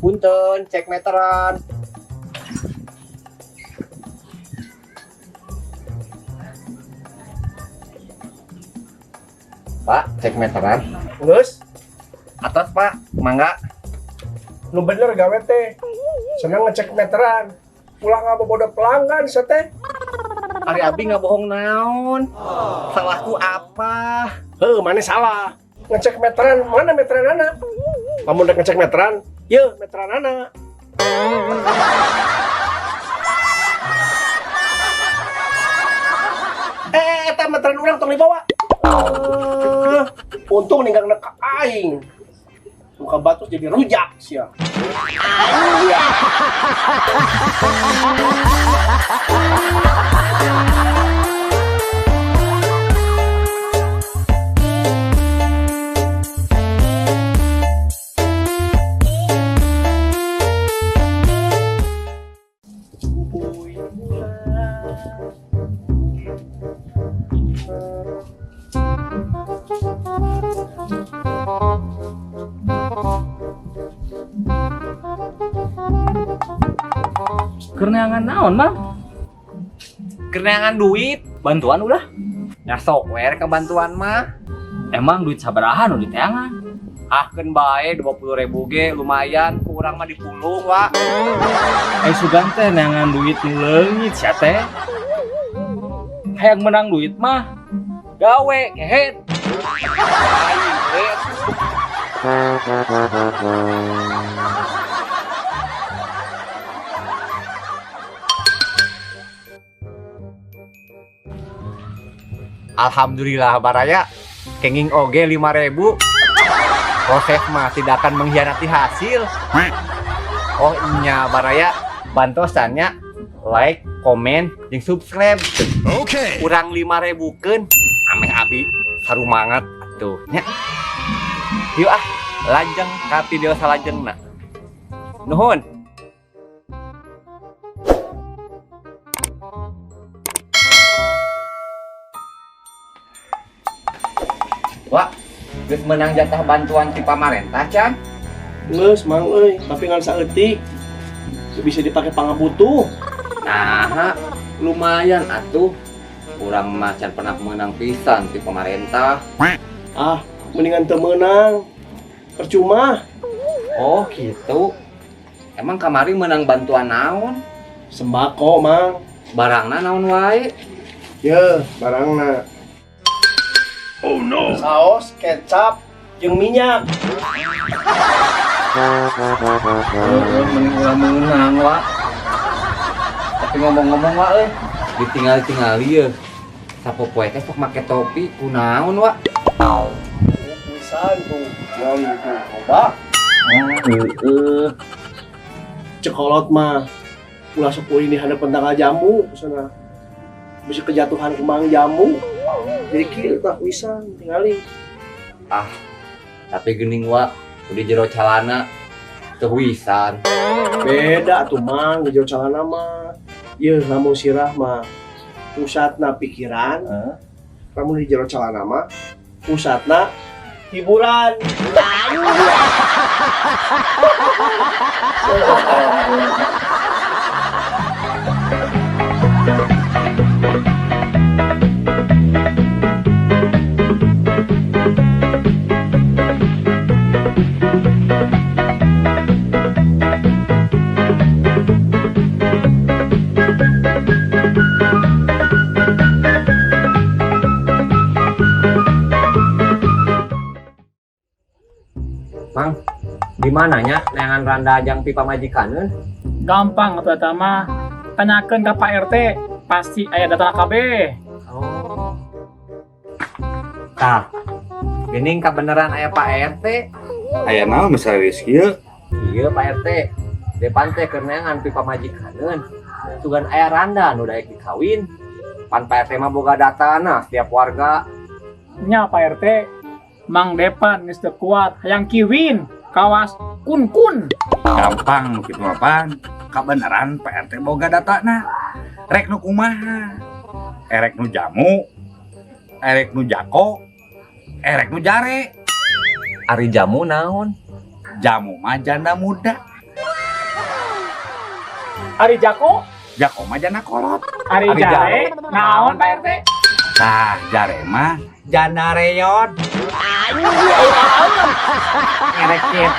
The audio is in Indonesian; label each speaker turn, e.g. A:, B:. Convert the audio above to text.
A: Punten, cek meteran. Pak, cek meteran.
B: Geus,
A: Atas Pak, mangga.
B: nu bener gawe teh. Senang ngecek meteran. Ulah ngabobodo pelanggan teh.
A: Ari Abi nggak bohong naon. Salahku apa?
B: Mana salah. Ngecek meteran, mana meteran anak? Kamu udah ngecek meteran? Ye, meteran anak. Eta meteran urang tong dibawa. Untung ninggal ka aing. Muka batu jadi rujak sia.
C: Kerneangan naon, Bang?
A: Kerenangan duit.
C: Bantuan udah.
A: Ya software kebantuan mah.
C: Emang duit sabaraha nu diteangan?
A: Ahkeun bae 20.000 ge lumayan, kurang mah dipulung, Wak.
C: Sugan teh neangan duit nu leungit sia teh. Hayang menang duit mah gawe kehet.
A: Aing we. Alhamdulillah baraya, kenging oge 5.000. Proses mah tidak akan mengkhianati hasil. Oh iya baraya, bantosannya like, komen, jeung subscribe.
D: Oke.
A: Kurang 5.000 keun, ameh abi sarumangat atuh nya. Yuk lajeng ka video salajengna. Nuhun. Wak, geus menang jatah bantuan ti pamarentah can?
B: Geus, Mang euy, tapi ngan saeutik. Bisa dipakai pangabutuh.
A: Nah, lumayan atuh. Urang macan pernah menang pisan ti pamarentah.
B: Ah, mendingan teu meunang. Percuma.
A: Oh gitu. Emang kamari menang bantuan naon?
B: Sembako, Mang.
A: Barangna naon wae?
B: Ye, barangna.
D: Oh no.
B: Saos, kecap, jeung minyak.
A: Mending urang menang, Wak. Tapi ngomong-ngomong, Wak, ditinggal-tingali ya. Sapopoe teh sok make topi kunaon, Wak?
B: Pisan tuh, yang itu. Coba. Cekolot mah. Ulah sok ini hadapan tanggal jamu sana. Bisa kejatuhan kembang jamu. Jadi kieu tak pisan tingali.
A: Tapi geuning, Wak, udah jero calana teu wisan.
B: Beda tuh Mang, ngejauh calana mah. Ieu lamun sirah mah pusatna pikiran. Lamun di jero calana mah pusatna hiburan.
A: Mang, di mananya neangan randa ajang pipa majikaneun?
E: Gampang atuh eta mah. Tanyakeun ka Pak RT, pasti aya data kabeh.
A: Oh. Tah, geuning kabeneran aya Pak RT.
D: Aya naon Mas Rizky ieu?
A: Iya Pak RT. Depan teh keur neangan pipa majikaneun. Sugan aya randa nu daek dikawin. Pan Pak RT mah boga datana setiap warga.
E: Nya Pak RT, Mang Depan geus teu kuat, hayang kiwin kawas kun-kun.
D: Gampang nu kitu mah pan. Kabeneran PRT boga datana. Rek nu kumaha? Erek nu jamu, erek nu jako, erek nu jare.
A: Ari jamu naon?
D: Jamu mah janda muda.
E: Ari Jako,
D: Jako mah jana kolot.
E: Ari
A: Ari
E: Jare, naon Pak RT?
D: Tah jare mah jana reyon.
A: Ngerekit.